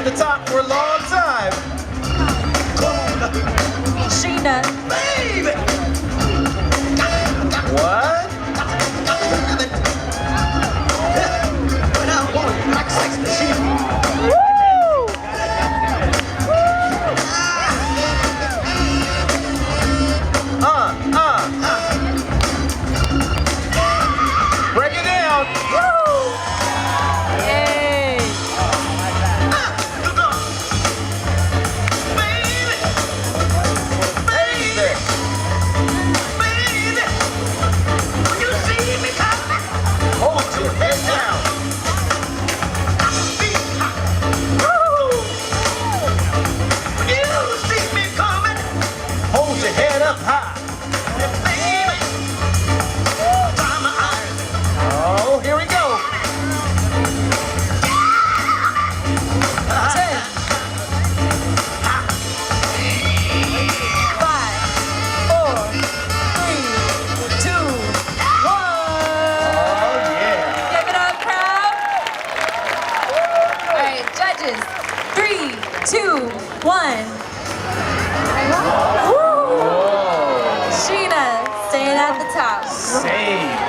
at the top for a long time. Sheena. Baby! What? When I want it, like Sex Machine. Break it down. Yay. Baby! Baby. Baby! When you see me coming, Hold your head down. when you see me coming, Hold your head up high. baby, dry my eyes. Oh, here we go. 10. 5, 4, 3, 2, 1. Oh, yeah. Give it up, crowd. All right, judges. 3, 2, 1. Woo. Sheena staying at the top. Save.